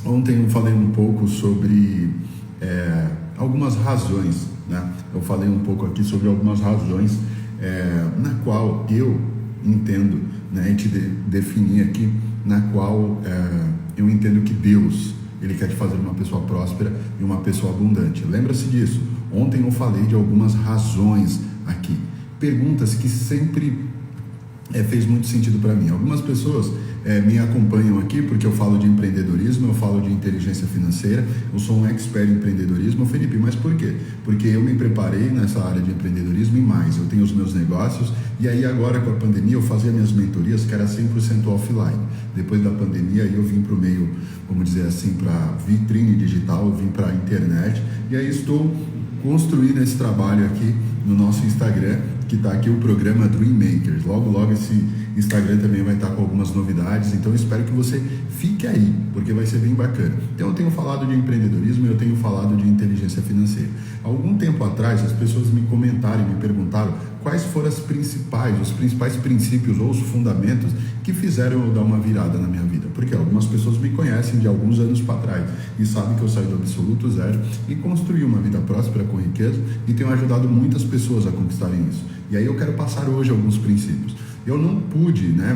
Ontem eu falei um pouco sobre algumas razões, né? Eu falei um pouco aqui sobre algumas razões na qual eu entendo, né, e te defini aqui, na qual eu entendo que Deus, Ele quer te fazer uma pessoa próspera e uma pessoa abundante. Lembra-se disso. Ontem eu falei de algumas razões aqui, perguntas que sempre fez muito sentido para mim. Algumas pessoas me acompanham aqui porque eu falo de empreendedorismo, eu falo de inteligência financeira, eu sou um expert em empreendedorismo. Felipe, mas por quê? Porque eu me preparei nessa área de empreendedorismo e mais, eu tenho os meus negócios, e aí agora com a pandemia eu fazia minhas mentorias que era 100% offline. Depois da pandemia eu vim para o meio, vamos dizer assim, para vitrine digital, eu vim para a internet, e aí estou construindo esse trabalho aqui no nosso Instagram, que está aqui o programa Dream Makers. Logo, logo esse Instagram também vai estar com algumas novidades, então eu espero que você fique aí, porque vai ser bem bacana. Então eu tenho falado de empreendedorismo e eu tenho falado de inteligência financeira. Há algum tempo atrás, as pessoas me comentaram e me perguntaram quais foram os principais princípios ou os fundamentos que fizeram eu dar uma virada na minha vida. Porque algumas pessoas me conhecem de alguns anos para trás e sabem que eu saí do absoluto zero e construí uma vida próspera com riqueza e tenho ajudado muitas pessoas a conquistarem isso. E aí eu quero passar hoje alguns princípios. Eu não pude, né,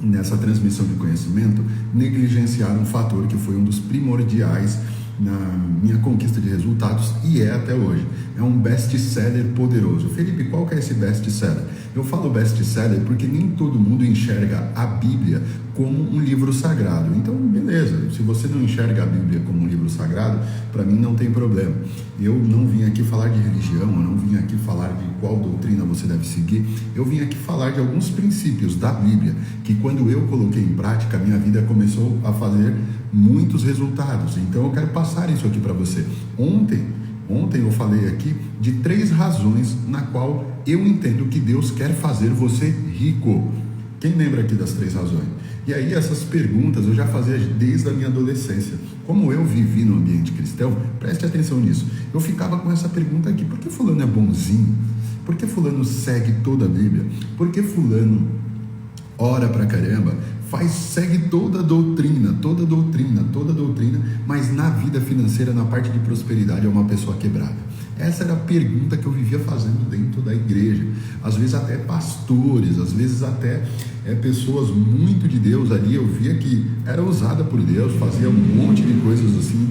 nessa transmissão de conhecimento, negligenciar um fator que foi um dos primordiais na minha conquista de resultados e é até hoje. É um best-seller poderoso. Felipe, qual que é esse best-seller? Eu falo best-seller porque nem todo mundo enxerga a Bíblia como um livro sagrado. Então, beleza, se você não enxerga a Bíblia como um livro sagrado, para mim não tem problema. Eu não vim aqui falar de religião, eu não vim aqui falar de qual doutrina você deve seguir, eu vim aqui falar de alguns princípios da Bíblia, que quando eu coloquei em prática, a minha vida começou a fazer muitos resultados. Então eu quero passar isso aqui para você. Ontem eu falei aqui de 3 razões na qual eu entendo que Deus quer fazer você rico. Quem lembra aqui das 3 razões? E aí essas perguntas eu já fazia desde a minha adolescência. Como eu vivi no ambiente cristão, preste atenção nisso. Eu ficava com essa pergunta aqui: por que fulano é bonzinho? Por que fulano segue toda a Bíblia? Por que fulano ora pra caramba? Segue toda a doutrina, mas na vida financeira, na parte de prosperidade, é uma pessoa quebrada. Essa era a pergunta que eu vivia fazendo dentro da igreja. Às vezes até pastores, às vezes até pessoas muito de Deus ali, eu via que era usada por Deus, fazia um monte de coisas assim,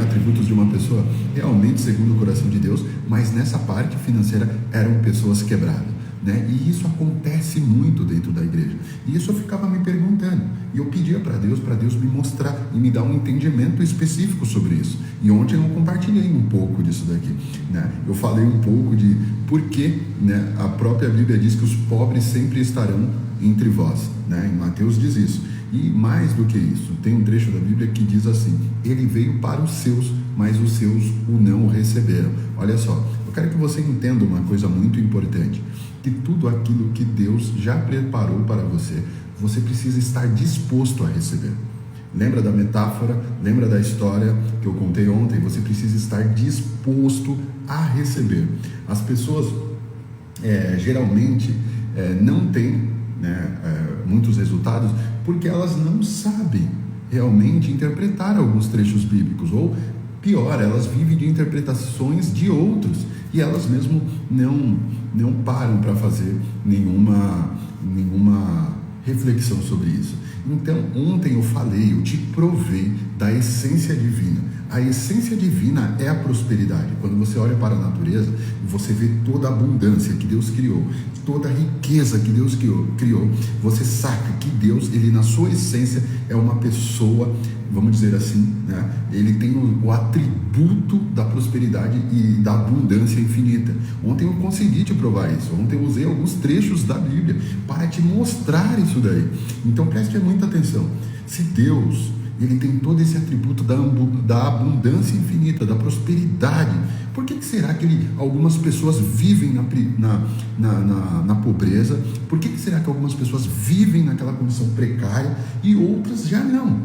atributos de uma pessoa realmente segundo o coração de Deus, mas nessa parte financeira eram pessoas quebradas. E isso acontece muito dentro da igreja. E isso eu ficava me perguntando. E eu pedia para Deus me mostrar e me dar um entendimento específico sobre isso. E ontem eu compartilhei um pouco disso daqui. Eu falei um pouco de por que a própria Bíblia diz que os pobres sempre estarão entre vós. Em Mateus diz isso. E mais do que isso, tem um trecho da Bíblia que diz assim: ele veio para os seus, mas os seus o não receberam. Olha só, eu quero que você entenda uma coisa muito importante, que tudo aquilo que Deus já preparou para você, você precisa estar disposto a receber. Lembra da metáfora? Lembra da história que eu contei ontem? Você precisa estar disposto a receber. As pessoas geralmente não têm muitos resultados porque elas não sabem realmente interpretar alguns trechos bíblicos, ou pior, elas vivem de interpretações de outros e elas mesmo não param para fazer nenhuma reflexão sobre isso. Então ontem eu te provei da essência divina. A essência divina é a prosperidade. Quando você olha para a natureza, você vê toda a abundância que Deus criou, toda a riqueza que Deus criou. Você saca que Deus, ele na sua essência é uma pessoa, vamos dizer assim, ele tem o atributo da prosperidade e da abundância infinita. Ontem eu consegui te provar isso. Ontem eu usei alguns trechos da Bíblia para te mostrar isso daí. Então preste muita atenção. Se Deus, ele tem todo esse atributo da abundância infinita, da prosperidade, por que será que algumas pessoas vivem na pobreza? Por que será que algumas pessoas vivem naquela condição precária e outras já não?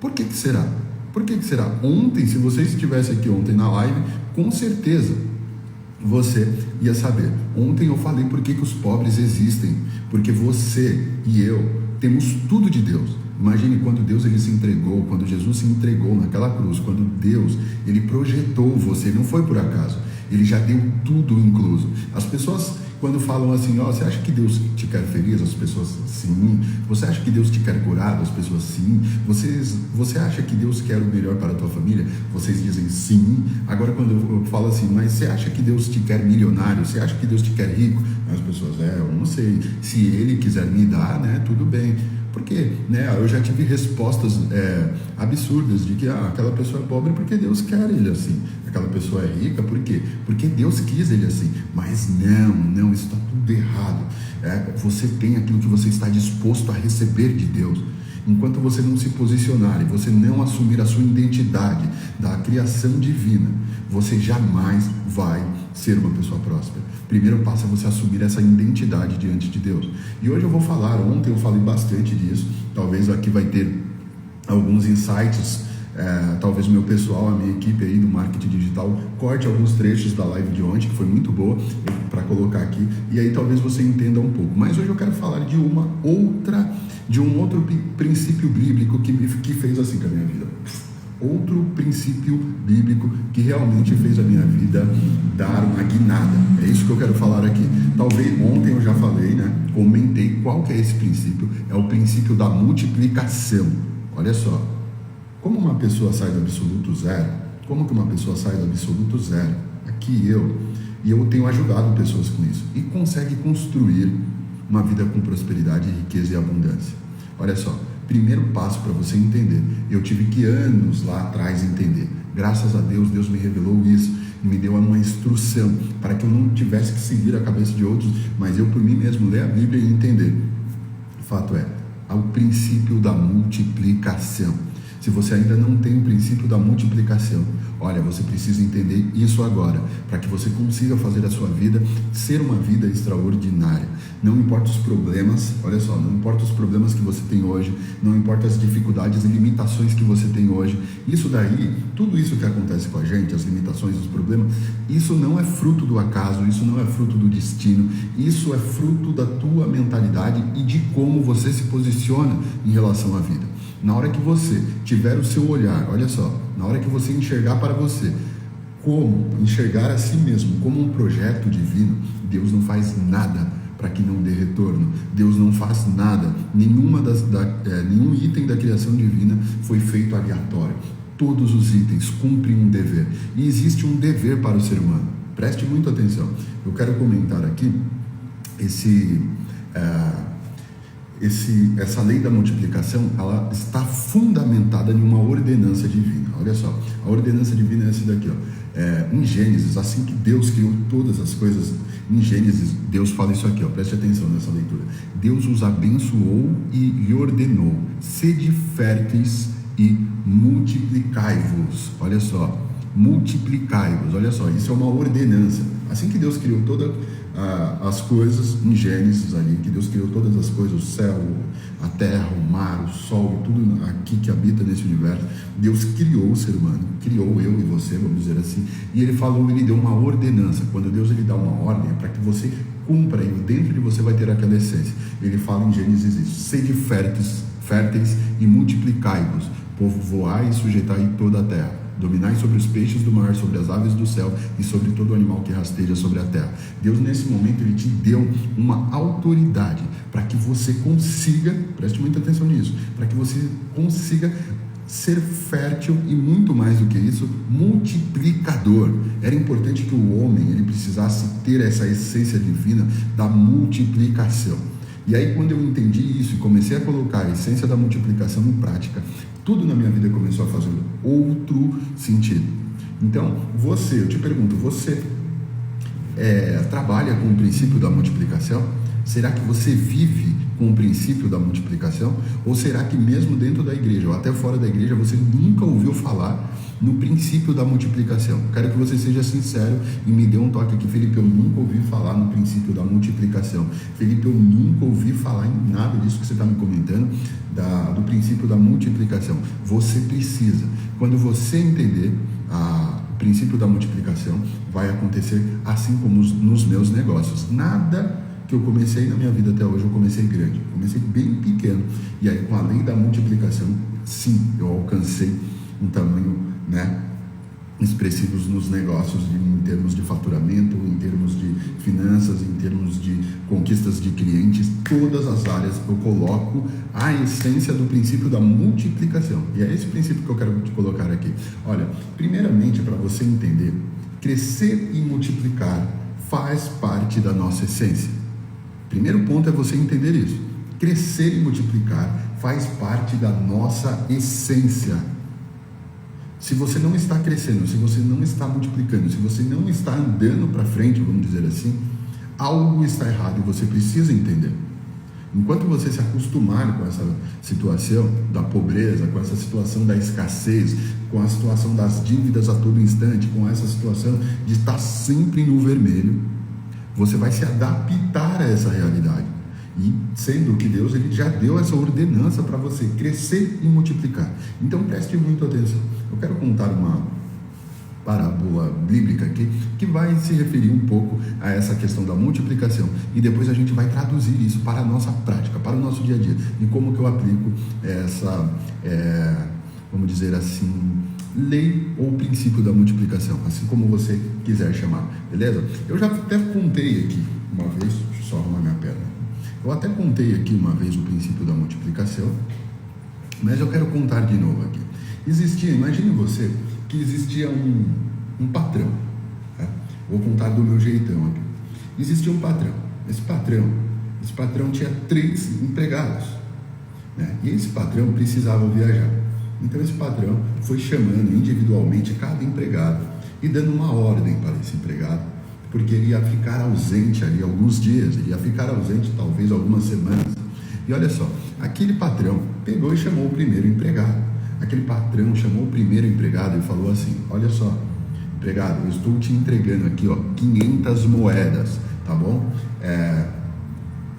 Por que será? Por que será? Ontem, se você estivesse aqui ontem na live, com certeza você ia saber. Ontem eu falei por que os pobres existem, porque você e eu temos tudo de Deus. Jesus se entregou naquela cruz, quando Deus, ele projetou você, não foi por acaso, ele já deu tudo incluso. As pessoas, quando falam assim, você acha que Deus te quer feliz? As pessoas, sim. Você acha que Deus te quer curado? As pessoas, sim. Você acha que Deus quer o melhor para a tua família? Vocês dizem sim. Agora, quando eu falo assim, mas você acha que Deus te quer milionário? Você acha que Deus te quer rico? As pessoas, eu não sei. Se Ele quiser me dar, tudo bem. Porque eu já tive respostas absurdas de que aquela pessoa é pobre porque Deus quer ele assim. Aquela pessoa é rica por quê? Porque Deus quis ele assim. Mas não, isso está tudo errado. Você tem aquilo que você está disposto a receber de Deus. Enquanto você não se posicionar e você não assumir a sua identidade da criação divina, você jamais vai ser uma pessoa próspera. Primeiro passo é você assumir essa identidade diante de Deus. E hoje eu vou falar, ontem eu falei bastante disso, talvez aqui vai ter alguns insights, talvez o meu pessoal, a minha equipe aí do marketing digital, corte alguns trechos da live de ontem, que foi muito boa, para colocar aqui, e aí talvez você entenda um pouco. Mas hoje eu quero falar de um outro princípio bíblico que fez assim com a minha vida. Outro princípio bíblico que realmente fez a minha vida dar uma guinada. É isso que eu quero falar aqui. Talvez ontem eu já falei, comentei qual que é esse princípio. É o princípio da multiplicação. Olha só, como uma pessoa sai do absoluto zero? Como que uma pessoa sai do absoluto zero? Aqui eu tenho ajudado pessoas com isso e consegue construir uma vida com prosperidade, riqueza e abundância. Olha só, primeiro passo para você entender, eu tive que anos lá atrás entender, graças a Deus, Deus me revelou isso e me deu uma instrução para que eu não tivesse que seguir a cabeça de outros, mas eu por mim mesmo ler a Bíblia e entender. Fato é, o princípio da multiplicação. Se você ainda não tem o princípio da multiplicação, olha, você precisa entender isso agora, para que você consiga fazer a sua vida ser uma vida extraordinária. Não importa os problemas, olha só, não importa os problemas que você tem hoje, não importa as dificuldades e limitações que você tem hoje. Isso daí, tudo isso que acontece com a gente, as limitações, os problemas, isso não é fruto do acaso, isso não é fruto do destino, isso é fruto da tua mentalidade e de como você se posiciona em relação à vida. Na hora que você tiver o seu olhar, olha só, na hora que você enxergar para você, como enxergar a si mesmo como um projeto divino, Deus não faz nada para que não dê retorno. Deus não faz nada. Nenhum item da criação divina foi feito aleatório. Todos os itens cumprem um dever. E existe um dever para o ser humano. Preste muita atenção. Eu quero comentar aqui essa lei da multiplicação, ela está fundamentada em uma ordenança divina. Olha só, a ordenança divina é essa daqui, em Gênesis, assim que Deus criou todas as coisas, em Gênesis, Deus fala isso aqui, preste atenção nessa leitura. Deus os abençoou e lhe ordenou: sede férteis e multiplicai-vos. Olha só, multiplicai-vos, olha só, isso é uma ordenança. Assim que Deus criou todas as coisas, em Gênesis ali, que Deus criou todas as coisas, o céu, a terra, o mar, o sol, tudo aqui que habita nesse universo, Deus criou o ser humano, criou eu e você, vamos dizer assim, e Ele deu uma ordenança. Quando Deus ele dá uma ordem, é para que você cumpra, e dentro de você vai ter aquela essência. Ele fala em Gênesis isso: sede férteis e multiplicai-vos, povoai e sujeitai toda a terra. Dominai sobre os peixes do mar, sobre as aves do céu e sobre todo animal que rasteja sobre a terra. Deus, nesse momento, Ele te deu uma autoridade para que você consiga, preste muita atenção nisso, para que você consiga ser fértil e, muito mais do que isso, multiplicador. Era importante que o homem ele precisasse ter essa essência divina da multiplicação. E aí, quando eu entendi isso e comecei a colocar a essência da multiplicação em prática, tudo na minha vida começou a fazer outro sentido. Então, eu te pergunto, você trabalha com o princípio da multiplicação? Será que você vive com o princípio da multiplicação? Ou será que mesmo dentro da igreja ou até fora da igreja você nunca ouviu falar no princípio da multiplicação? Quero que você seja sincero e me dê um toque aqui: Felipe, eu nunca ouvi falar no princípio da multiplicação. Felipe, eu nunca ouvi falar em nada disso que você está me comentando, do princípio da multiplicação. Você precisa. Quando você entender o princípio da multiplicação, vai acontecer assim como nos meus negócios. Nada que eu comecei na minha vida até hoje, eu comecei grande, comecei bem pequeno, e aí com a lei da multiplicação multiplicação, sim, eu alcancei um tamanho, né, expressivos nos negócios, em termos de faturamento, em termos de finanças, em termos de conquistas de clientes, todas as áreas eu coloco a essência do princípio da multiplicação. E é esse princípio que eu quero te colocar aqui. Olha, primeiramente, para você entender, crescer e multiplicar faz parte da nossa essência. Primeiro ponto é você entender isso. Crescer e multiplicar faz parte da nossa essência. Se você não está crescendo, se você não está multiplicando, se você não está andando para frente, vamos dizer assim, algo está errado e você precisa entender. Enquanto você se acostumar com essa situação da pobreza, com essa situação da escassez, com a situação das dívidas a todo instante, com essa situação de estar sempre no vermelho, você vai se adaptar a essa realidade. E sendo que Deus ele já deu essa ordenança para você crescer e multiplicar. Então preste muito atenção. Eu quero contar uma parábola bíblica aqui que vai se referir um pouco a essa questão da multiplicação e depois a gente vai traduzir isso para a nossa prática, para o nosso dia a dia e como que eu aplico essa, vamos dizer assim, lei ou princípio da multiplicação, assim como você quiser chamar, beleza? Eu já até contei aqui uma vez, deixa eu só arrumar minha perna. Eu até contei aqui uma vez o princípio da multiplicação, mas eu quero contar de novo aqui. Imagine você que existia um patrão, tá? Vou contar do meu jeitão aqui. Existia um patrão. Esse patrão tinha 3 empregados, né? E esse patrão precisava viajar. Então esse patrão foi chamando individualmente cada empregado e dando uma ordem para esse empregado, porque ele ia ficar ausente ali alguns dias, ele ia ficar ausente talvez algumas semanas. E olha só, aquele patrão pegou e chamou o primeiro empregado. Aquele patrão chamou o primeiro empregado e falou assim: olha só, empregado, eu estou te entregando aqui, ó, 500 moedas, tá bom?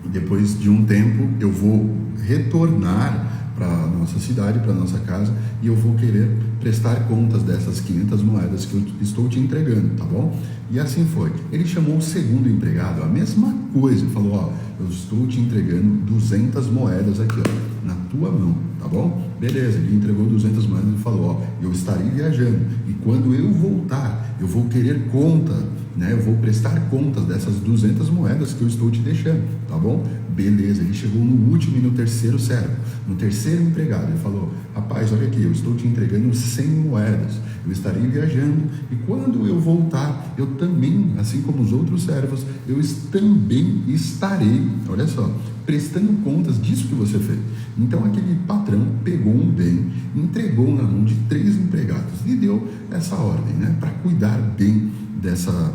E depois de um tempo eu vou retornar para a nossa cidade, para a nossa casa, e eu vou querer prestar contas dessas 500 moedas que eu estou te entregando, tá bom? E assim foi. Ele chamou o segundo empregado, a mesma coisa, falou: ó, eu estou te entregando 200 moedas aqui, ó, na tua mão, tá bom? Beleza, ele entregou 200 moedas e falou: ó, eu estarei viajando, e quando eu voltar, eu vou querer conta, né? Eu vou prestar contas dessas 200 moedas que eu estou te deixando, tá bom? Beleza, ele chegou no último e no terceiro servo, no terceiro empregado, ele falou: rapaz, olha aqui, eu estou te entregando 100 moedas, eu estarei viajando, e quando eu voltar, eu também, assim como os outros servos, eu também estarei, olha só, prestando contas disso que você fez. Então aquele patrão pegou um bem, entregou na mão de 3 empregados e deu essa ordem, né, para cuidar bem dessa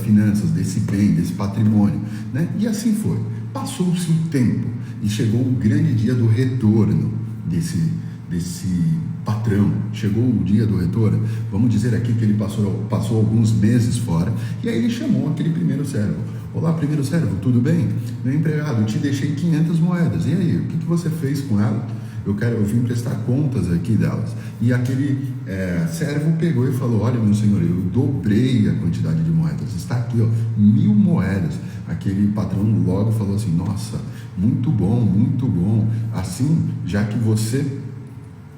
finanças, desse bem, desse patrimônio, né? E assim foi. Passou-se o tempo e chegou o grande dia do retorno desse patrão. Chegou o dia do retorno. Vamos dizer aqui que ele passou alguns meses fora, e aí ele chamou aquele primeiro servo. Olá, primeiro servo, tudo bem? Meu empregado, eu te deixei 500 moedas. E aí, o que você fez com ela? Eu vim prestar contas aqui delas. E aquele servo pegou e falou: olha, meu senhor, eu dobrei a quantidade de moedas, está aqui, ó, 1000 moedas. Aquele patrão logo falou assim: nossa, muito bom, assim, já que você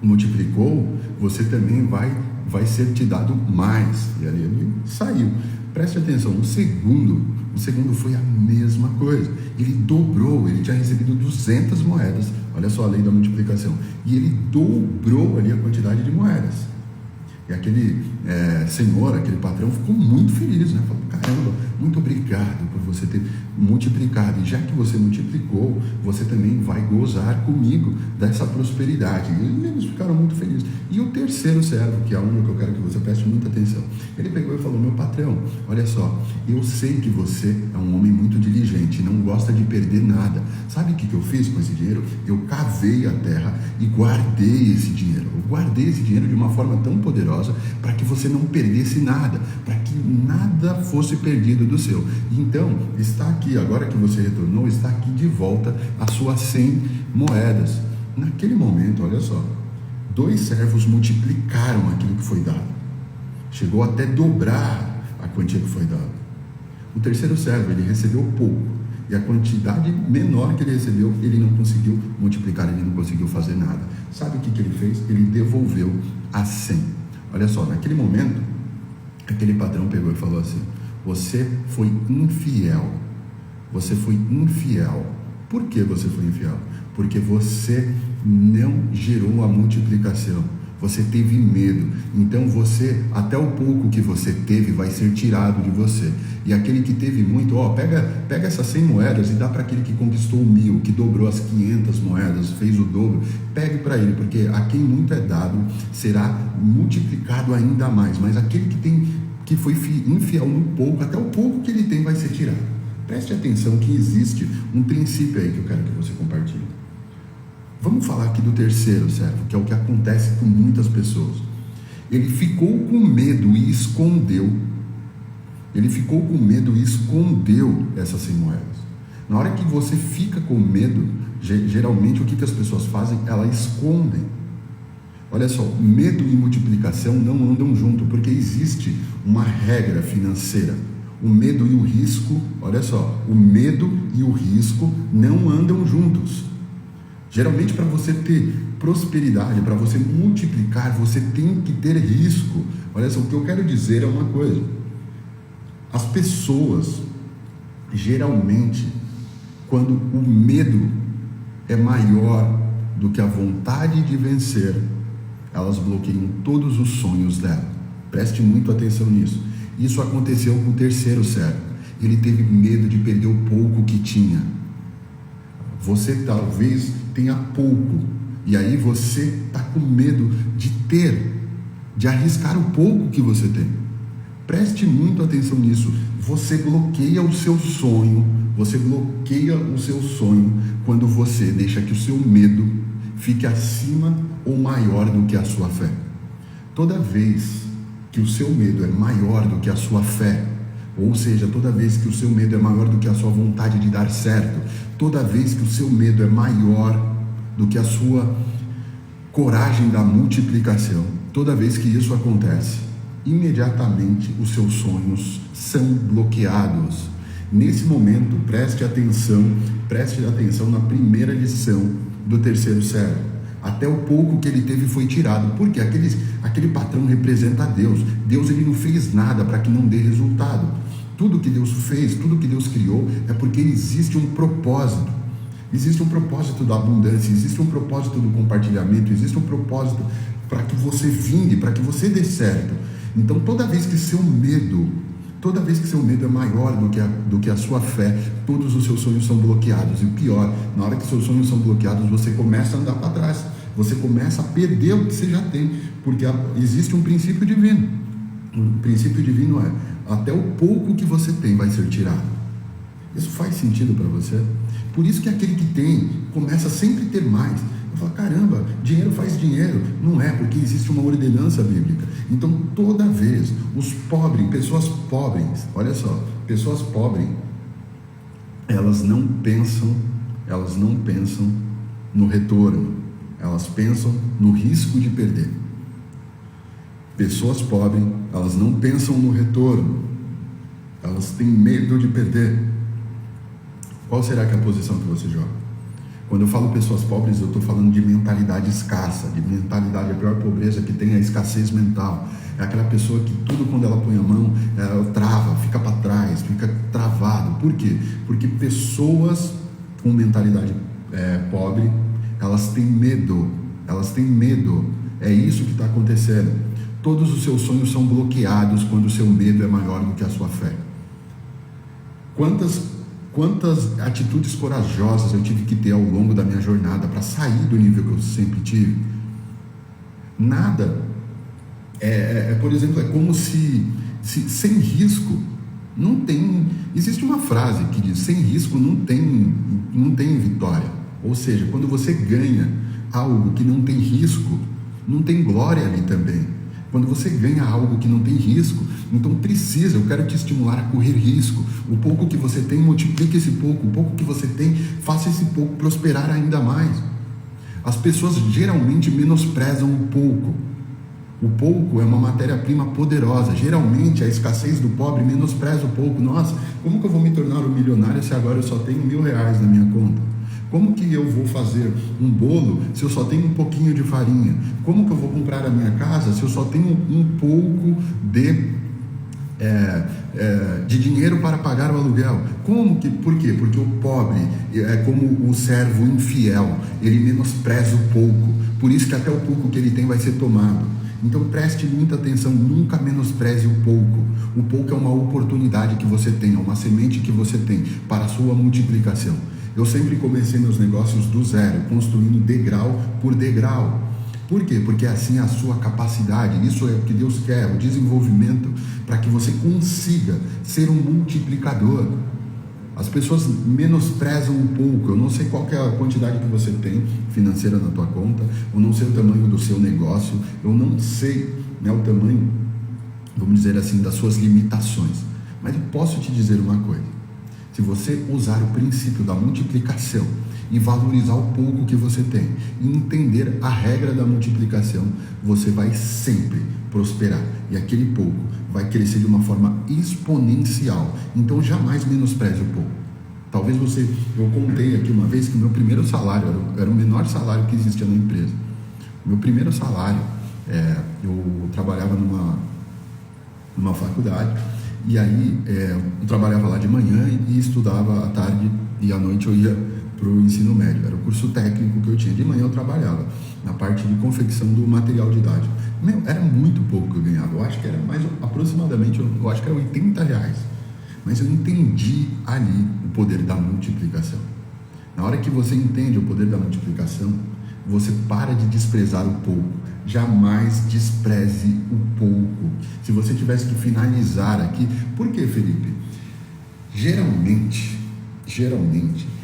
multiplicou, você também vai ser te dado mais. E ali ele saiu. Preste atenção, o segundo foi a mesma coisa. Ele dobrou, ele tinha recebido 200 moedas, olha só a lei da multiplicação, e ele dobrou ali a quantidade de moedas. E aquele senhor, aquele patrão ficou muito feliz, né? Falou: caramba, muito obrigado por você ter multiplicado, e já que você multiplicou, você também vai gozar comigo dessa prosperidade. E eles ficaram muito felizes. E o terceiro servo, que é um que eu quero que você preste muita atenção, ele pegou e falou: meu patrão, olha só, eu sei que você é um homem muito diligente, não gosta de perder nada. Sabe o que eu fiz com esse dinheiro? Eu cavei a terra e guardei esse dinheiro. Eu guardei esse dinheiro de uma forma tão poderosa para que você não perdesse nada, para que nada fosse perdido do seu. Então, está aqui, agora que você retornou, está aqui de volta as suas 100 moedas. Naquele momento, olha só, 2 servos multiplicaram aquilo que foi dado. Chegou até dobrar a quantia que foi dada. O terceiro servo, ele recebeu pouco. E a quantidade menor que ele recebeu, ele não conseguiu multiplicar, ele não conseguiu fazer nada. Sabe o que ele fez? Ele devolveu a 100. Olha só, naquele momento, aquele patrão pegou e falou assim: você foi infiel. Você foi infiel. Por que você foi infiel? Porque você não gerou a multiplicação. Você teve medo. Então você, até o pouco que você teve vai ser tirado de você. E aquele que teve muito, pega essas 100 moedas e dá para aquele que conquistou 1000, que dobrou as 500 moedas, fez o dobro. Pegue para ele, porque a quem muito é dado será multiplicado ainda mais. Mas aquele que foi infiel no pouco, até o pouco que ele tem vai ser tirado. Preste atenção que existe um princípio aí que eu quero que você compartilhe. Vamos falar aqui do terceiro servo, que é o que acontece com muitas pessoas. Ele ficou com medo e escondeu. Ele ficou com medo e escondeu essas 100 moedas. Na hora que você fica com medo, geralmente o que as pessoas fazem? Elas escondem. Olha só, medo e multiplicação não andam junto, porque existe uma regra financeira. O medo e o risco, olha só, o medo e o risco não andam juntos. Geralmente, para você ter prosperidade, para você multiplicar, você tem que ter risco. Olha só, o que eu quero dizer é uma coisa. As pessoas, geralmente, quando o medo é maior do que a vontade de vencer, elas bloqueiam todos os sonhos dela. Preste muito atenção nisso. Isso aconteceu com o terceiro servo. Ele teve medo de perder o pouco que tinha. Você talvez tenha pouco, e aí você está com medo de arriscar o pouco que você tem. Preste muito atenção nisso. Você bloqueia o seu sonho, quando você deixa que o seu medo fique acima ou maior do que a sua fé. Toda vez que o seu medo é maior do que a sua fé, ou seja, toda vez que o seu medo é maior do que a sua vontade de dar certo, toda vez que o seu medo é maior do que a sua coragem da multiplicação, toda vez que isso acontece, imediatamente os seus sonhos são bloqueados. Nesse momento, preste atenção na primeira lição do terceiro servo. Até o pouco que ele teve foi tirado. Porque aquele patrão representa a Deus. Deus, ele não fez nada para que não dê resultado. Tudo que Deus fez, tudo que Deus criou, é porque existe um propósito. Existe um propósito da abundância, existe um propósito do compartilhamento, existe um propósito para que você vingue, para que você dê certo. Então, toda vez que seu medo é maior do que a sua fé, todos os seus sonhos são bloqueados. E o pior, na hora que seus sonhos são bloqueados, você começa a andar para trás. Você começa a perder o que você já tem. Porque existe um princípio divino. O princípio divino é: até o pouco que você tem vai ser tirado. Isso faz sentido para você? Por isso que aquele que tem, começa sempre a ter mais. Eu falo: caramba, dinheiro faz dinheiro. Não é, porque existe uma ordenança bíblica. Então, toda vez, pessoas pobres, olha só, pessoas pobres, elas não pensam no retorno, elas pensam no risco de perder. Pessoas pobres, elas não pensam no retorno, elas têm medo de perder. Qual será que é a posição que você joga? Quando eu falo pessoas pobres, eu estou falando de mentalidade escassa, de mentalidade, a pior pobreza que tem é a escassez mental. É aquela pessoa que tudo, quando ela põe a mão, ela trava, fica para trás, fica travado. Por quê? Porque pessoas com mentalidade pobre, elas têm medo. É isso que está acontecendo. Todos os seus sonhos são bloqueados quando o seu medo é maior do que a sua fé. Quantas atitudes corajosas eu tive que ter ao longo da minha jornada para sair do nível que eu sempre tive? Nada. Por exemplo, é como se sem risco não tem... Existe uma frase que diz: sem risco não tem vitória. Ou seja, quando você ganha algo que não tem risco, não tem glória ali também. Quando você ganha algo que não tem risco, então eu quero te estimular a correr risco. O pouco que você tem, multiplique esse pouco. O pouco que você tem, faça esse pouco prosperar ainda mais. As pessoas geralmente menosprezam o pouco. O pouco é uma matéria-prima poderosa. Geralmente, a escassez do pobre menospreza o pouco. Nossa, como que eu vou me tornar um milionário se agora eu só tenho R$1.000 na minha conta? Como que eu vou fazer um bolo se eu só tenho um pouquinho de farinha? Como que eu vou comprar a minha casa se eu só tenho um pouco de dinheiro para pagar o aluguel? Por quê? Porque o pobre é como o servo infiel, ele menospreza o pouco, por isso que até o pouco que ele tem vai ser tomado. Então preste muita atenção, nunca menospreze o pouco. O pouco é uma oportunidade que você tem, é uma semente que você tem para a sua multiplicação. Eu sempre comecei meus negócios do zero, construindo degrau por degrau. Por quê? Porque assim é a sua capacidade, isso é o que Deus quer, o desenvolvimento, para que você consiga ser um multiplicador. As pessoas menosprezam um pouco. Eu não sei qual que é a quantidade que você tem financeira na tua conta, eu não sei o tamanho do seu negócio, eu não sei, né, o tamanho, vamos dizer assim, das suas limitações. Mas eu posso te dizer uma coisa: se você usar o princípio da multiplicação e valorizar o pouco que você tem e entender a regra da multiplicação, você vai sempre prosperar e aquele pouco vai crescer de uma forma exponencial. Então jamais menospreze o pouco. Talvez eu contei aqui uma vez que o meu primeiro salário era o menor salário que existia na empresa. Meu primeiro salário, eu trabalhava numa faculdade, e aí eu trabalhava lá de manhã e estudava à tarde, e à noite eu ia para o ensino médio. Era o curso técnico que eu tinha. De manhã eu trabalhava na parte de confecção do material didático. Era muito pouco que eu ganhava. Eu acho que era mais aproximadamente, eu acho que era R$80. Mas eu entendi ali o poder da multiplicação. Na hora que você entende o poder da multiplicação, você para de desprezar o pouco. Jamais despreze o pouco. Se você tivesse que finalizar aqui, por que, Felipe? Geralmente,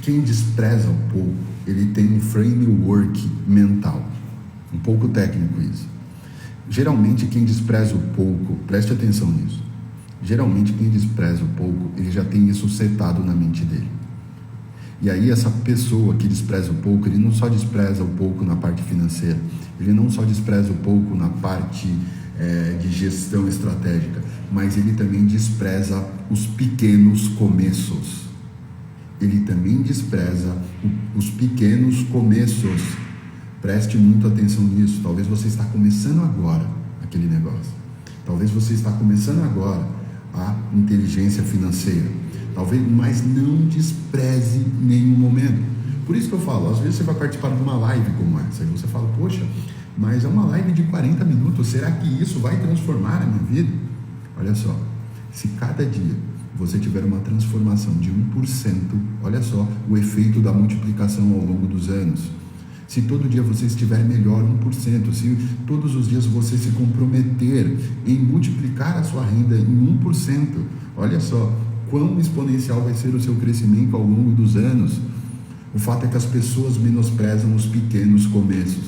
quem despreza o pouco, ele tem um framework mental, um pouco técnico isso. Geralmente quem despreza o pouco, preste atenção nisso, geralmente quem despreza o pouco, ele já tem isso setado na mente dele. E aí essa pessoa que despreza o pouco, ele não só despreza o pouco na parte financeira, ele não só despreza o pouco na parte de gestão estratégica, mas ele também despreza os pequenos começos. Ele também despreza os pequenos começos. Preste muito atenção nisso. Talvez você está começando agora aquele negócio. Talvez você está começando agora a inteligência financeira. Talvez, mas não despreze nenhum momento. Por isso que eu falo, às vezes você vai participar de uma live como essa e você fala, poxa, mas é uma live de 40 minutos, será que isso vai transformar a minha vida? Olha só, se cada dia você tiver uma transformação de 1%, olha só o efeito da multiplicação ao longo dos anos. Se todo dia você estiver melhor 1%, se todos os dias você se comprometer em multiplicar a sua renda em 1%, olha só quão exponencial vai ser o seu crescimento ao longo dos anos. O fato é que as pessoas menosprezam os pequenos começos.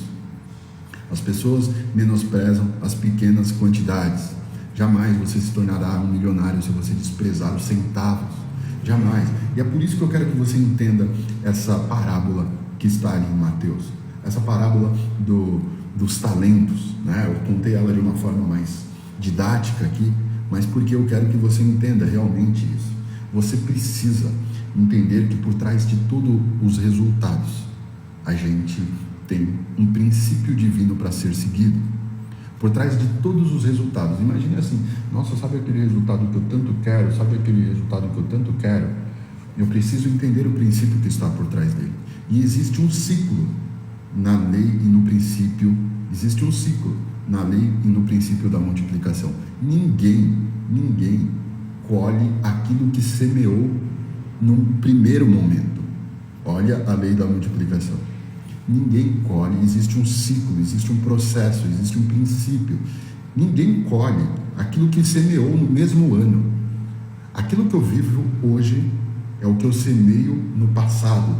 As pessoas menosprezam as pequenas quantidades. Jamais você se tornará um milionário se você desprezar os centavos. Jamais. E é por isso que eu quero que você entenda essa parábola que está ali em Mateus. Essa parábola dos talentos, né? Eu contei ela de uma forma mais didática aqui, mas porque eu quero que você entenda realmente isso. Você precisa entender que por trás de todos os resultados, a gente tem um princípio divino para ser seguido. Por trás de todos os resultados, imagine assim, nossa, sabe aquele resultado que eu tanto quero, sabe aquele resultado que eu tanto quero? Eu preciso entender o princípio que está por trás dele. E existe um ciclo na lei e no princípio, existe um ciclo na lei e no princípio da multiplicação. Ninguém colhe aquilo que semeou num primeiro momento. Olha a lei da multiplicação. Ninguém colhe, existe um ciclo, existe um processo, existe um princípio. Ninguém colhe aquilo que semeou no mesmo ano. Aquilo que eu vivo hoje é o que eu semeio no passado.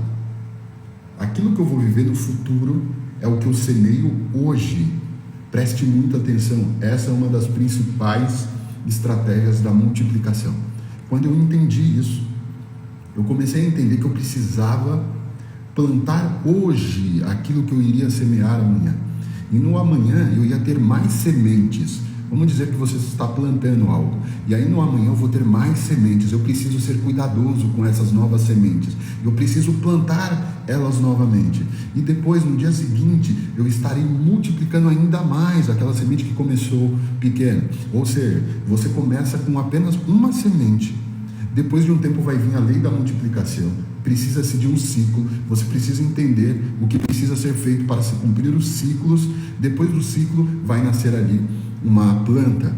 Aquilo que eu vou viver no futuro é o que eu semeio hoje. Preste muita atenção, essa é uma das principais estratégias da multiplicação. Quando eu entendi isso, eu comecei a entender que eu precisava plantar hoje aquilo que eu iria semear amanhã. E no amanhã eu ia ter mais sementes. Vamos dizer que você está plantando algo, e aí no amanhã eu vou ter mais sementes. Eu preciso ser cuidadoso com essas novas sementes, eu preciso plantar elas novamente, e depois no dia seguinte eu estarei multiplicando ainda mais aquela semente que começou pequena. Ou seja, você começa com apenas uma semente, depois de um tempo vai vir a lei da multiplicação. Precisa-se de um ciclo, você precisa entender o que precisa ser feito para se cumprir os ciclos. Depois do ciclo vai nascer ali uma planta.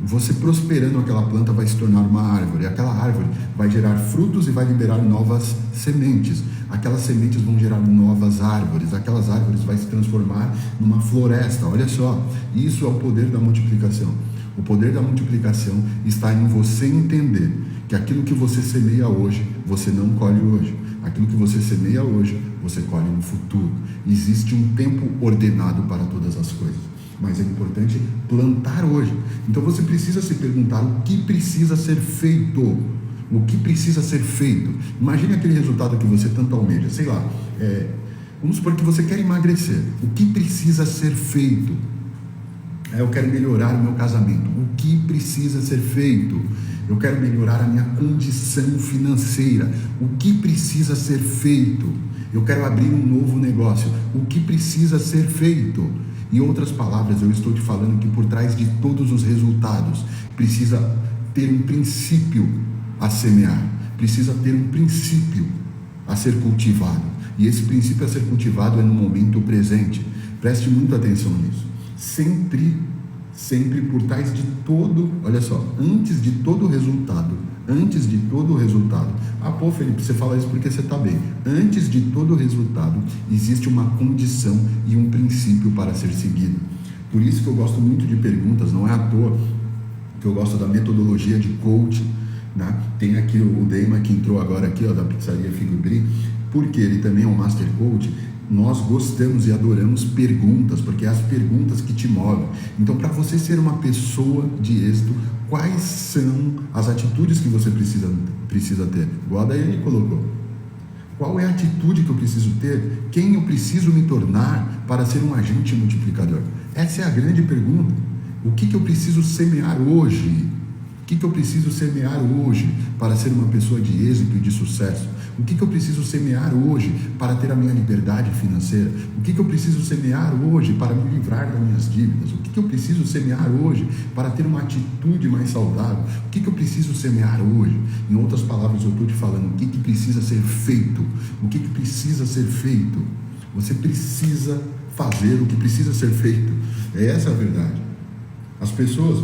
Você prosperando aquela planta vai se tornar uma árvore. Aquela árvore vai gerar frutos e vai liberar novas sementes. Aquelas sementes vão gerar novas árvores. Aquelas árvores vai se transformar numa floresta. Olha só, isso é o poder da multiplicação. O poder da multiplicação está em você entender que aquilo que você semeia hoje, você não colhe hoje. Aquilo que você semeia hoje, você colhe no futuro. Existe um tempo ordenado para todas as coisas, mas é importante plantar hoje. Então você precisa se perguntar o que precisa ser feito. O que precisa ser feito? Imagine aquele resultado que você tanto almeja. Sei lá, vamos supor que você quer emagrecer. O que precisa ser feito? Eu quero melhorar o meu casamento. O que precisa ser feito? Eu quero melhorar a minha condição financeira. O que precisa ser feito? Eu quero abrir um novo negócio. O que precisa ser feito? Em outras palavras, eu estou te falando que por trás de todos os resultados precisa ter um princípio a semear, precisa ter um princípio a ser cultivado, e esse princípio a ser cultivado é no momento presente. Preste muita atenção nisso. Sempre por trás de todo, olha só, antes de todo resultado, pô Felipe, você fala isso porque você está bem. Antes de todo resultado, existe uma condição e um princípio para ser seguido. Por isso que eu gosto muito de perguntas, não é à toa que eu gosto da metodologia de coaching, né? Tem aqui o Deima que entrou agora aqui, ó, da pizzaria Figo Brie, porque ele também é um Master Coach. Nós gostamos e adoramos perguntas, porque é as perguntas que te movem. Então, para você ser uma pessoa de êxito, quais são as atitudes que você precisa ter? Igual a Daiane colocou. Qual é a atitude que eu preciso ter? Quem eu preciso me tornar para ser um agente multiplicador? Essa é a grande pergunta. O que eu preciso semear hoje? O que eu preciso semear hoje para ser uma pessoa de êxito e de sucesso? O que eu preciso semear hoje para ter a minha liberdade financeira? O que eu preciso semear hoje para me livrar das minhas dívidas? O que eu preciso semear hoje para ter uma atitude mais saudável? O que eu preciso semear hoje? Em outras palavras, eu estou te falando o que precisa ser feito. O que precisa ser feito? Você precisa fazer o que precisa ser feito. Essa é a verdade. As pessoas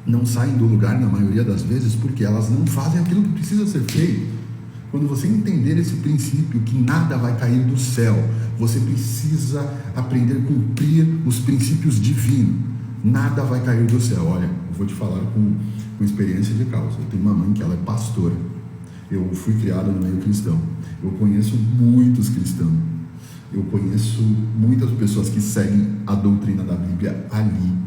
não saem do lugar na maioria das vezes porque elas não fazem aquilo que precisa ser feito. Quando você entender esse princípio que nada vai cair do céu, você precisa aprender a cumprir os princípios divinos. Nada vai cair do céu. Olha, eu vou te falar com experiência de causa. Eu tenho uma mãe que ela é pastora. Eu fui criado no meio cristão. Eu conheço muitos cristãos. Eu conheço muitas pessoas que seguem a doutrina da Bíblia ali.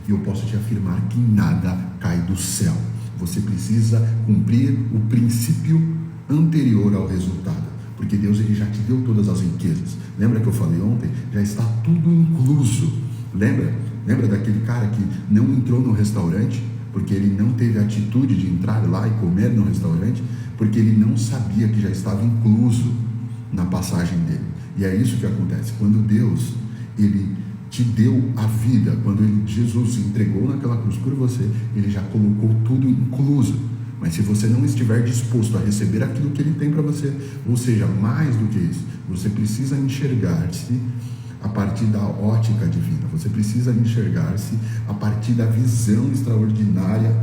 E eu posso te afirmar que nada cai do céu. Você precisa cumprir o princípio anterior ao resultado, porque Deus ele já te deu todas as riquezas. Lembra que eu falei ontem? Já está tudo incluso. Lembra daquele cara que não entrou no restaurante porque ele não teve a atitude de entrar lá e comer no restaurante, porque ele não sabia que já estava incluso na passagem dele. E é isso que acontece quando Deus ele te deu a vida, quando Jesus se entregou naquela cruz por você, ele já colocou tudo incluso. Mas se você não estiver disposto a receber aquilo que ele tem para você, ou seja, mais do que isso, você precisa enxergar-se a partir da ótica divina, você precisa enxergar-se a partir da visão extraordinária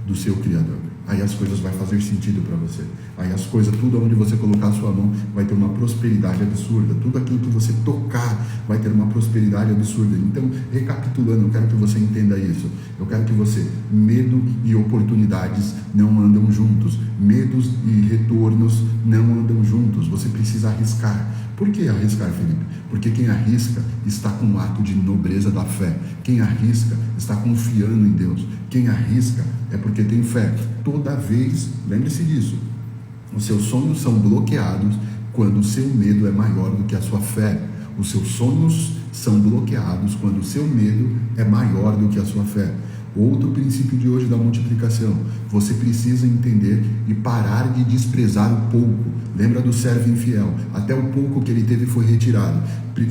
do seu Criador. Aí as coisas vão fazer sentido para você. Aí as coisas, tudo onde você colocar a sua mão, vai ter uma prosperidade absurda. Tudo aquilo que você tocar vai ter uma prosperidade absurda. Então, recapitulando, eu quero que você entenda isso. Eu quero que você, medo e oportunidades não andam juntos. Medos e retornos não andam juntos. Você precisa arriscar. Por que arriscar, Felipe? Porque quem arrisca está com um ato de nobreza da fé. Quem arrisca está confiando em Deus. Quem arrisca é porque tem fé. Toda vez, lembre-se disso, os seus sonhos são bloqueados quando o seu medo é maior do que a sua fé. Os seus sonhos são bloqueados quando o seu medo é maior do que a sua fé. Outro princípio de hoje da multiplicação: você precisa entender e parar de desprezar o pouco. Lembra do servo infiel? Até o pouco que ele teve foi retirado.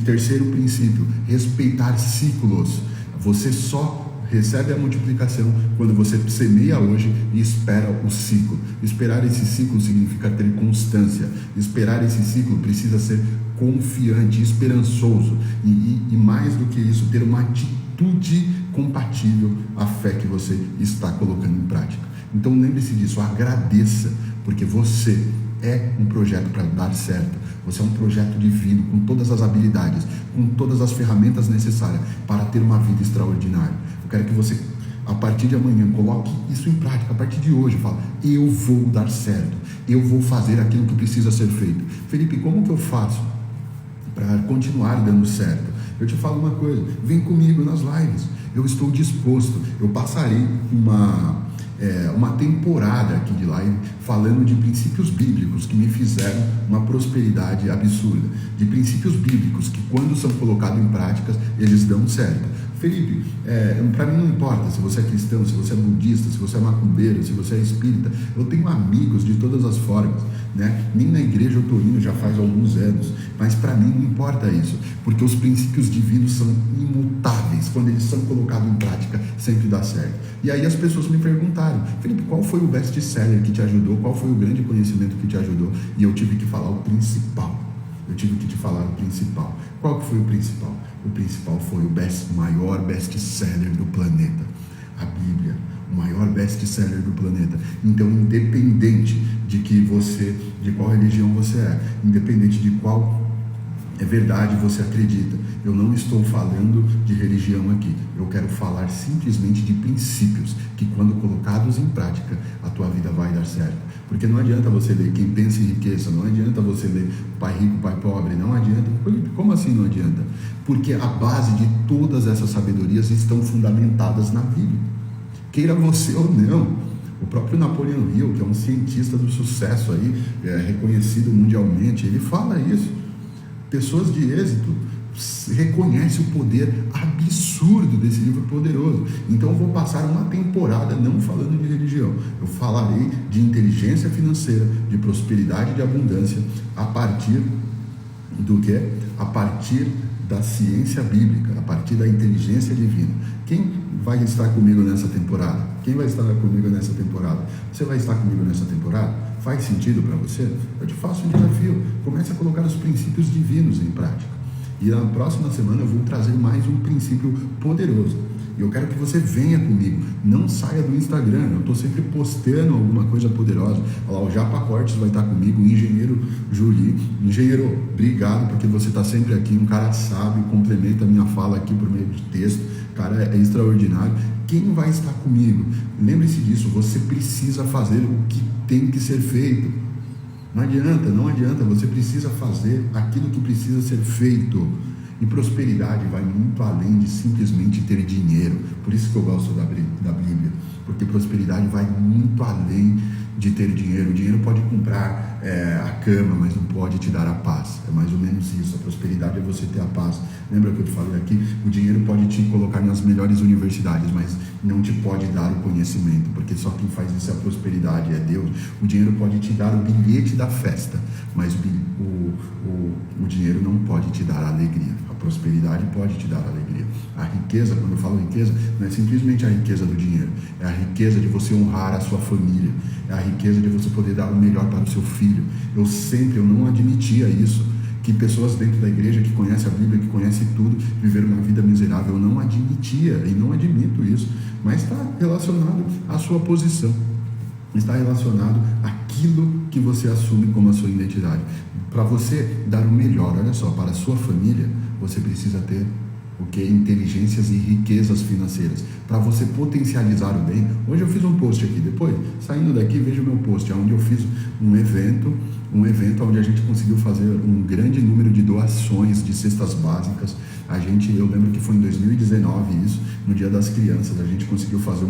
Terceiro princípio: respeitar ciclos. Você só recebe a multiplicação quando você semeia hoje e espera o ciclo. Esperar esse ciclo significa ter constância. Esperar esse ciclo precisa ser confiante, esperançoso e mais do que isso, ter uma atitude compatível à fé que você está colocando em prática. Então lembre-se disso, agradeça, porque você é um projeto para dar certo. Você é um projeto divino, com todas as habilidades, com todas as ferramentas necessárias para ter uma vida extraordinária. Eu quero que você, a partir de amanhã, coloque isso em prática. A partir de hoje, fala: eu vou dar certo, eu vou fazer aquilo que precisa ser feito. Felipe, como que eu faço para continuar dando certo? Eu te falo uma coisa: vem comigo nas lives. Eu estou disposto. Eu passarei uma temporada aqui de live falando de princípios bíblicos que me fizeram uma prosperidade absurda, de princípios bíblicos que, quando são colocados em práticas, eles dão certo. Felipe, para mim não importa se você é cristão, se você é budista, se você é macumbeiro, se você é espírita. Eu tenho amigos de todas as formas, né? Nem na igreja eu estou indo já faz alguns anos, mas para mim não importa isso, porque os princípios divinos são imutáveis. Quando eles são colocados em prática, sempre dá certo. E aí as pessoas me perguntaram: Felipe, qual foi o best-seller que te ajudou? Qual foi o grande conhecimento que te ajudou? E eu tive que falar o principal. Eu tive que te falar o principal. Qual que foi o principal? O principal foi o maior best-seller do planeta, a Bíblia, o maior best-seller do planeta. Então, independente de qual religião você é, independente de qual verdade você acredita, eu não estou falando de religião aqui. Eu quero falar simplesmente de princípios que, quando colocados em prática, a tua vida vai dar certo. Porque não adianta você ler Quem Pensa em Riqueza, não adianta você ler Pai Rico, Pai Pobre, não adianta. Como assim não adianta? Porque a base de todas essas sabedorias estão fundamentadas na Bíblia. Queira você ou não. O próprio Napoleon Hill, que é um cientista do sucesso aí, reconhecido mundialmente, ele fala isso. Pessoas de êxito reconhecem o poder absurdo desse livro poderoso. Então eu vou passar uma temporada não falando de religião. Eu falarei de inteligência financeira, de prosperidade e de abundância, a partir do quê? A partir da ciência bíblica, a partir da inteligência divina. Quem vai estar comigo nessa temporada? Quem vai estar comigo nessa temporada? Você vai estar comigo nessa temporada? Faz sentido para você? Eu te faço um desafio. Comece a colocar os princípios divinos em prática. E na próxima semana eu vou trazer mais um princípio poderoso. E eu quero que você venha comigo. Não saia do Instagram. Eu estou sempre postando alguma coisa poderosa. Olha lá, o Japa Cortes vai estar comigo, o engenheiro Juli. Engenheiro, obrigado, porque você está sempre aqui. Um cara sábio, complementa a minha fala aqui por meio de texto. Cara, é extraordinário. Quem vai estar comigo? Lembre-se disso. Você precisa fazer o que tem que ser feito. Não adianta, você precisa fazer aquilo que precisa ser feito. E prosperidade vai muito além de simplesmente ter dinheiro. Por isso que eu gosto da Bíblia, porque prosperidade vai muito além de ter dinheiro. O dinheiro pode comprar a cama, mas não pode te dar a paz. É mais ou menos isso. A prosperidade é você ter a paz. Lembra que eu te falei aqui? O dinheiro pode te colocar nas melhores universidades, mas não te pode dar o conhecimento, porque só quem faz isso é a prosperidade, é Deus. O dinheiro pode te dar o bilhete da festa, mas o dinheiro não pode te dar a alegria. A prosperidade pode te dar alegria. A riqueza, quando eu falo riqueza, não é simplesmente a riqueza do dinheiro, é a riqueza de você honrar a sua família, é a riqueza de você poder dar o melhor para o seu filho. Eu não admitia isso, que pessoas dentro da igreja que conhecem a Bíblia, que conhecem tudo, viveram uma vida miserável. Eu não admitia e não admito isso, mas está relacionado à sua posição, está relacionado àquilo que você assume como a sua identidade. Para você dar o melhor, olha só, para a sua família, você precisa ter o que? Inteligências e riquezas financeiras. Para você potencializar o bem. Hoje eu fiz um post aqui, depois, saindo daqui, veja o meu post, onde eu fiz um evento onde a gente conseguiu fazer um grande número de doações de cestas básicas. Eu lembro que foi em 2019 isso, no Dia das Crianças, a gente conseguiu fazer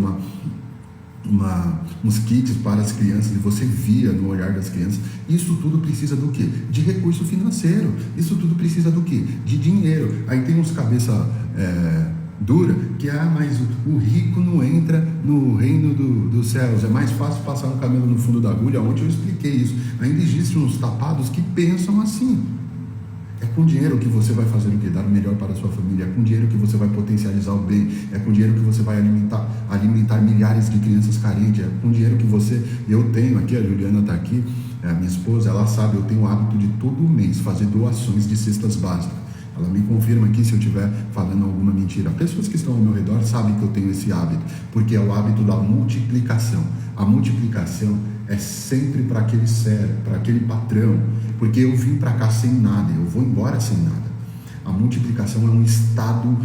uns kits para as crianças e você via no olhar das crianças. Isso tudo precisa do quê? De recurso financeiro. Isso tudo precisa do quê? De dinheiro. Aí tem uns cabeça dura que, mas o rico não entra no reino dos céus. É mais fácil passar um camelo no fundo da agulha. Ontem eu expliquei isso. Ainda existem uns tapados que pensam assim. É com dinheiro que você vai fazer o quê? Dar o melhor para a sua família. É com dinheiro que você vai potencializar o bem. É com dinheiro que você vai alimentar milhares de crianças carentes. É com dinheiro que eu tenho aqui, a Juliana está aqui, a minha esposa, ela sabe, eu tenho o hábito de todo mês fazer doações de cestas básicas. Ela me confirma aqui se eu estiver falando alguma mentira. Pessoas que estão ao meu redor sabem que eu tenho esse hábito, porque é o hábito da multiplicação. A multiplicação é sempre para aquele sério, para aquele patrão, porque eu vim para cá sem nada, eu vou embora sem nada. A multiplicação é um estado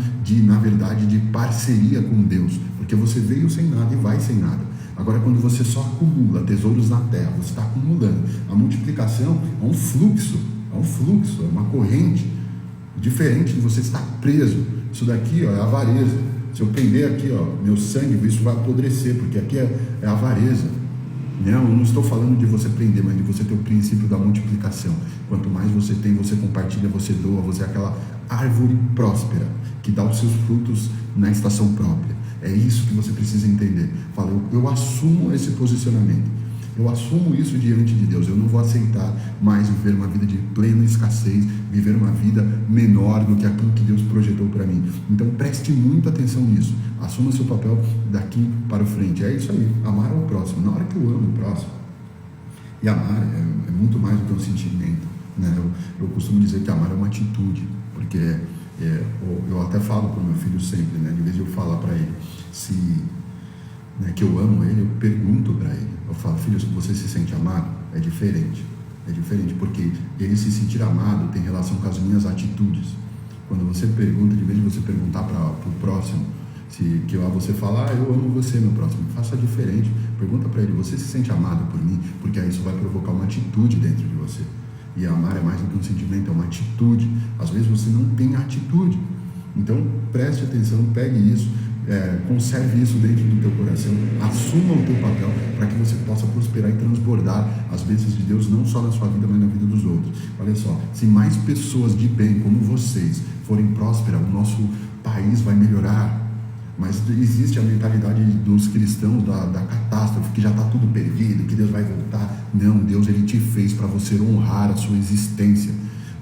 na verdade, de parceria com Deus, porque você veio sem nada e vai sem nada. Agora, quando você só acumula tesouros na terra, você está acumulando. A multiplicação é um fluxo, é uma corrente diferente de você estar preso. Isso daqui é avareza. Se eu prender aqui meu sangue, isso vai apodrecer, porque aqui é avareza. Não, eu não estou falando de você prender, mas de você ter o princípio da multiplicação. Quanto mais você tem, você compartilha, você doa, você é aquela árvore próspera que dá os seus frutos na estação própria. É isso que você precisa entender. Fala, eu assumo esse posicionamento. Eu assumo isso diante de Deus. Eu não vou aceitar mais viver uma vida de plena escassez, viver uma vida menor do que aquilo que Deus projetou para mim. Então preste muita atenção nisso. Assuma seu papel daqui para frente. É isso aí, amar ao próximo. Na hora que eu amo o próximo, e amar é muito mais do que um sentimento, né? Eu costumo dizer que amar é uma atitude, porque eu até falo para o meu filho sempre, né? De vez eu falar para ele que eu amo ele, eu pergunto para ele, eu falo, filho, você se sente amado? É diferente, porque ele se sentir amado tem relação com as minhas atitudes. Quando você pergunta, de vez de você perguntar para o próximo, você falar, eu amo você, meu próximo, faça diferente, pergunta para ele, você se sente amado por mim? Porque aí isso vai provocar uma atitude dentro de você. E amar é mais do que um sentimento, é uma atitude. Às vezes você não tem atitude. Então preste atenção, pegue isso, conserve isso dentro do teu coração, assuma o teu papel para que você possa prosperar e transbordar as bênçãos de Deus, não só na sua vida, mas na vida dos outros. Olha só, se mais pessoas de bem como vocês forem prósperas, o nosso país vai melhorar. Mas existe a mentalidade dos cristãos da catástrofe, que já está tudo perdido, que Deus vai voltar. Não, Deus ele te fez para você honrar a sua existência.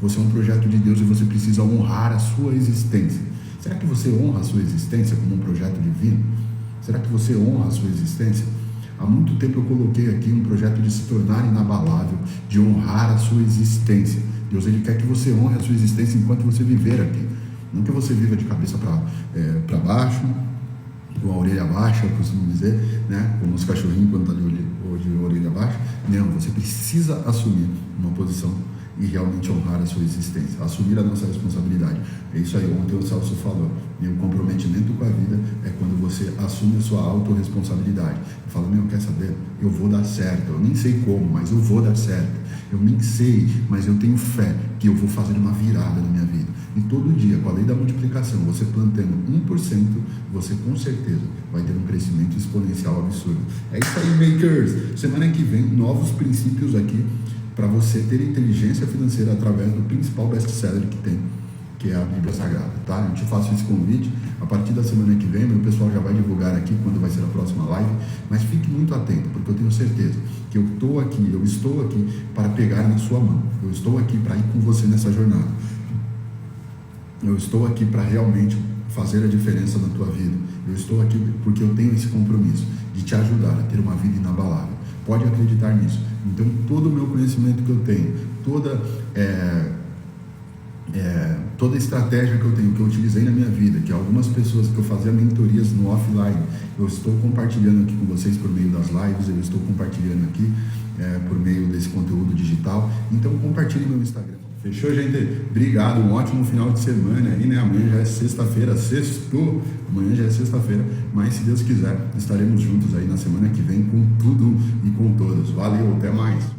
Você é um projeto de Deus e você precisa honrar a sua existência. Será que você honra a sua existência como um projeto divino? Será que você honra a sua existência? Há muito tempo eu coloquei aqui um projeto de se tornar inabalável, de honrar a sua existência. Deus ele quer que você honre a sua existência enquanto você viver aqui. Não que você viva de cabeça para baixo, com a orelha baixa, eu costumo dizer, né? Como os cachorrinhos quando estão de orelha baixa. Não, você precisa assumir uma posição e realmente honrar a sua existência, assumir a nossa responsabilidade. É isso aí, ontem o Celso falou, e o comprometimento com a vida é quando você assume a sua autorresponsabilidade. Fala, quer saber? Eu vou dar certo, eu nem sei como, mas eu vou dar certo. Eu nem sei, mas eu tenho fé que eu vou fazer uma virada na minha vida. E todo dia, com a lei da multiplicação, você plantando 1%, você com certeza vai ter um crescimento exponencial absurdo. É isso aí, makers! Semana que vem, novos princípios aqui para você ter inteligência financeira através do principal best-seller que tem, que é a Bíblia Sagrada, tá? Eu te faço esse convite, a partir da semana que vem, meu pessoal já vai divulgar aqui quando vai ser a próxima live, mas fique muito atento, porque eu tenho certeza que eu estou aqui para pegar na sua mão, eu estou aqui para ir com você nessa jornada, eu estou aqui para realmente fazer a diferença na tua vida, eu estou aqui porque eu tenho esse compromisso de te ajudar a ter uma vida inabalável. Pode acreditar nisso. Então, todo o meu conhecimento que eu tenho, toda a estratégia que eu tenho, que eu utilizei na minha vida, que algumas pessoas que eu fazia mentorias no offline, eu estou compartilhando aqui com vocês por meio das lives, eu estou compartilhando aqui por meio desse conteúdo digital. Então, compartilhe meu Instagram. Fechou, gente? Obrigado, um ótimo final de semana aí, né? Amanhã já é sexta-feira, sextou. Amanhã já é sexta-feira, mas se Deus quiser, estaremos juntos aí na semana que vem com tudo e com todos. Valeu, até mais!